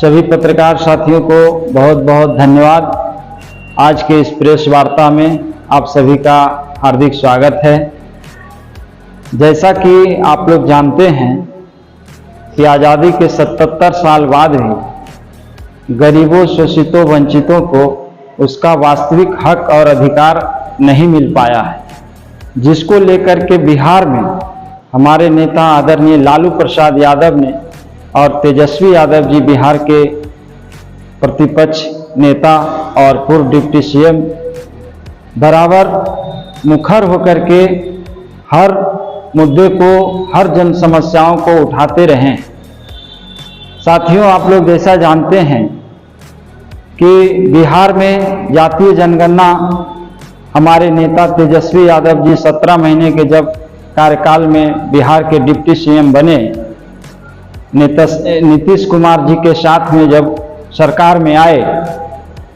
सभी पत्रकार साथियों को बहुत बहुत धन्यवाद। आज के इस प्रेस वार्ता में आप सभी का हार्दिक स्वागत है। जैसा कि आप लोग जानते हैं कि आज़ादी के 77 साल बाद भी गरीबों, शोषितों, वंचितों को उसका वास्तविक हक और अधिकार नहीं मिल पाया है, जिसको लेकर के बिहार में हमारे नेता आदरणीय लालू प्रसाद यादव ने और तेजस्वी यादव जी बिहार के प्रतिपक्ष नेता और पूर्व डिप्टी सीएम बराबर मुखर होकर के हर मुद्दे को, हर जन समस्याओं को उठाते रहें। साथियों, आप लोग जैसा जानते हैं कि बिहार में जातीय जनगणना हमारे नेता तेजस्वी यादव जी 17 महीने के जब कार्यकाल में बिहार के डिप्टी सीएम बने, नीतीश कुमार जी के साथ में जब सरकार में आए,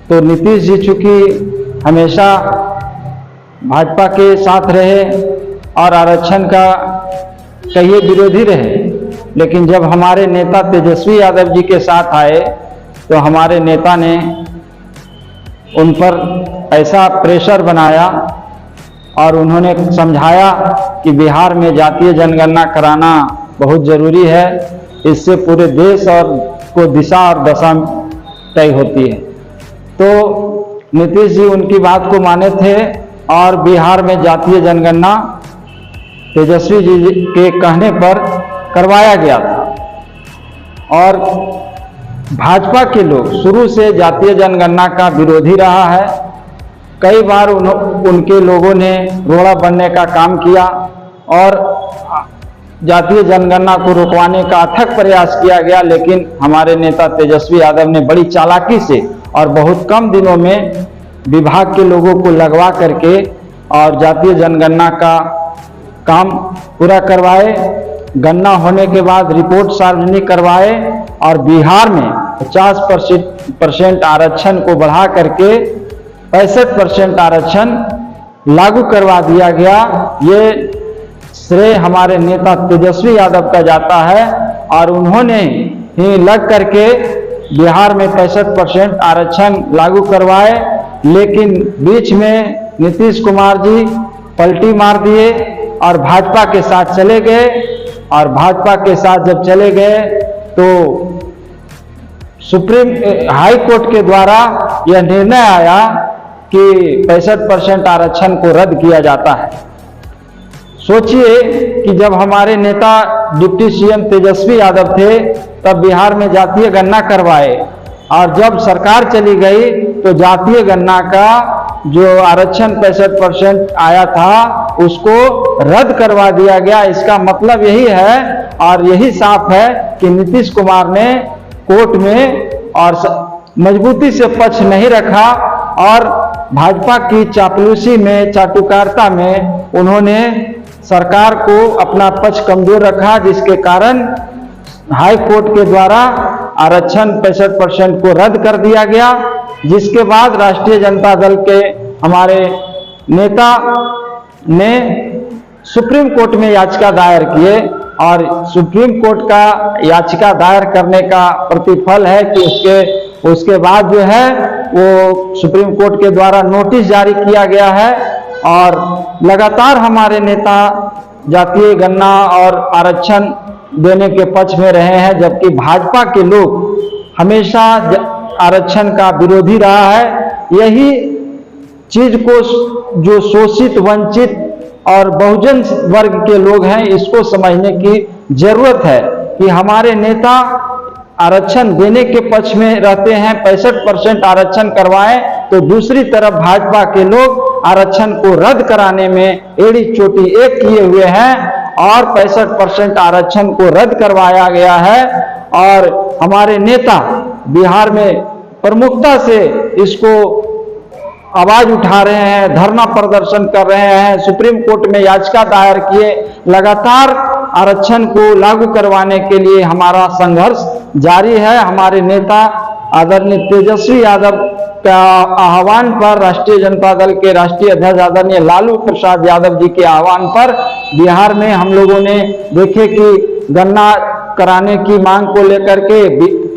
तो नीतीश जी चूंकि हमेशा भाजपा के साथ रहे और आरक्षण का कहिए विरोधी रहे, लेकिन जब हमारे नेता तेजस्वी यादव जी के साथ आए तो हमारे नेता ने उन पर ऐसा प्रेशर बनाया और उन्होंने समझाया कि बिहार में जातीय जनगणना कराना बहुत ज़रूरी है, इससे पूरे देश और को दिशा और दशा तय होती है। तो नीतीश जी उनकी बात को माने थे और बिहार में जातीय जनगणना तेजस्वी जी के कहने पर करवाया गया था। और भाजपा के लोग शुरू से जातीय जनगणना का विरोधी रहा है। कई बार उनके लोगों ने रोड़ा बनने का काम किया और जातीय जनगणना को रोकवाने का अथक प्रयास किया गया, लेकिन हमारे नेता तेजस्वी यादव ने बड़ी चालाकी से और बहुत कम दिनों में विभाग के लोगों को लगवा करके और जातीय जनगणना का काम पूरा करवाए। गणना होने के बाद रिपोर्ट सार्वजनिक करवाए और बिहार में 50% आरक्षण को बढ़ा करके 65% आरक्षण लागू करवा दिया गया। ये श्रेय हमारे नेता तेजस्वी यादव का जाता है और उन्होंने ही लग करके बिहार में 65% आरक्षण लागू करवाए। लेकिन बीच में नीतीश कुमार जी पलटी मार दिए और भाजपा के साथ चले गए, और भाजपा के साथ जब चले गए तो सुप्रीम हाई कोर्ट के द्वारा यह निर्णय आया कि 65% आरक्षण को रद्द किया जाता है। सोचिए कि जब हमारे नेता डिप्टी सीएम तेजस्वी यादव थे तब बिहार में जातीय गणना करवाए, और जब सरकार चली गई तो जातीय गणना का जो आरक्षण 65% आया था उसको रद्द करवा दिया गया। इसका मतलब यही है और यही साफ है कि नीतीश कुमार ने कोर्ट में और मजबूती से पक्ष नहीं रखा और भाजपा की चापलूसी में, चाटुकारिता में उन्होंने सरकार को अपना पक्ष कमजोर रखा, जिसके कारण हाई कोर्ट के द्वारा आरक्षण 65% को रद्द कर दिया गया। जिसके बाद राष्ट्रीय जनता दल के हमारे नेता ने सुप्रीम कोर्ट में याचिका दायर किए, और सुप्रीम कोर्ट का याचिका दायर करने का प्रतिफल है कि उसके बाद जो है वो सुप्रीम कोर्ट के द्वारा नोटिस जारी किया गया है। और लगातार हमारे नेता जातीय गणना और आरक्षण देने के पक्ष में रहे हैं, जबकि भाजपा के लोग हमेशा आरक्षण का विरोधी रहा है। यही चीज को जो शोषित, वंचित और बहुजन वर्ग के लोग हैं, इसको समझने की जरूरत है कि हमारे नेता आरक्षण देने के पक्ष में रहते हैं, 65% आरक्षण करवाएं, तो दूसरी तरफ भाजपा के लोग आरक्षण को रद्द कराने में एड़ी चोटी एक किए हुए हैं और 65% आरक्षण को रद्द करवाया गया है। और हमारे नेता बिहार में प्रमुखता से इसको आवाज उठा रहे हैं, धरना प्रदर्शन कर रहे हैं, सुप्रीम कोर्ट में याचिका दायर किए। लगातार आरक्षण को लागू करवाने के लिए हमारा संघर्ष जारी है। हमारे नेता आदरणीय तेजस्वी यादव का आह्वान पर, राष्ट्रीय जनता दल के राष्ट्रीय अध्यक्ष आदरणीय लालू प्रसाद यादव जी के आह्वान पर बिहार में हम लोगों ने देखे कि गणना कराने की मांग को लेकर के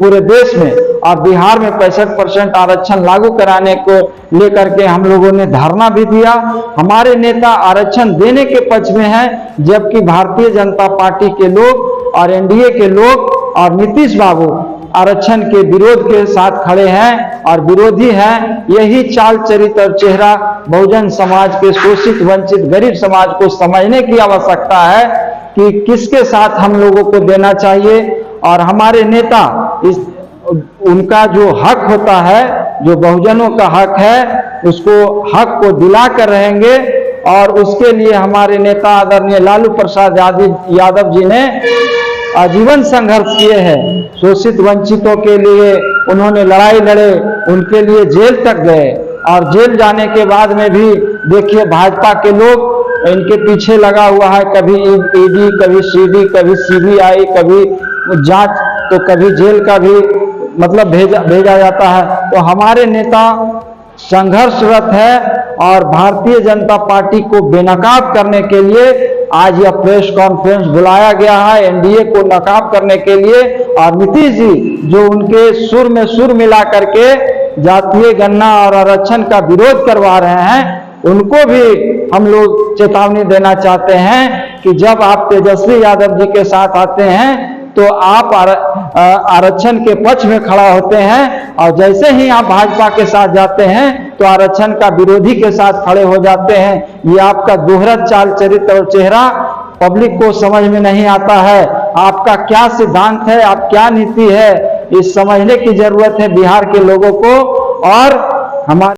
पूरे देश में और बिहार में 65% आरक्षण लागू कराने को लेकर के हम लोगों ने धरना भी दिया। हमारे नेता आरक्षण देने के पक्ष में हैं, जबकि भारतीय जनता पार्टी के लोग और एनडीए के लोग और नीतीश बाबू आरक्षण के विरोध के साथ खड़े हैं और विरोधी हैं। यही चाल चरित्र और चेहरा बहुजन समाज के शोषित वंचित गरीब समाज को समझने की आवश्यकता है कि किसके साथ हम लोगों को देना चाहिए। और हमारे नेता उनका जो हक होता है, जो बहुजनों का हक है, उसको हक को दिला कर रहेंगे। और उसके लिए हमारे नेता आदरणीय लालू प्रसाद यादव जी ने आजीवन संघर्ष किए हैं। शोषित वंचितों के लिए उन्होंने लड़ाई लड़े, उनके लिए जेल तक गए और जेल जाने के बाद में भी देखिए भाजपा के लोग इनके पीछे लगा हुआ है। कभी ईडी, कभी सीडी, कभी सीबीआई, कभी जांच, तो कभी जेल का भी मतलब भेजा जाता है। तो हमारे नेता संघर्षरत है और भारतीय जनता पार्टी को बेनकाब करने के लिए आज यह प्रेस कॉन्फ्रेंस बुलाया गया है, एनडीए को नकाब करने के लिए। और नीतीश जी जो उनके सुर में सुर मिला करके जातीय गणना और आरक्षण का विरोध करवा रहे हैं, उनको भी हम लोग चेतावनी देना चाहते हैं कि जब आप तेजस्वी यादव जी के साथ आते हैं तो आप आरक्षण के पक्ष में खड़ा होते हैं, और जैसे ही आप भाजपा के साथ जाते हैं तो आरक्षण का विरोधी के साथ खड़े हो जाते हैं। ये आपका दोहरा चाल चरित्र और चेहरा पब्लिक को समझ में नहीं आता है। आपका क्या सिद्धांत है, आप क्या नीति है, इस समझने की जरूरत है बिहार के लोगों को। और हमारे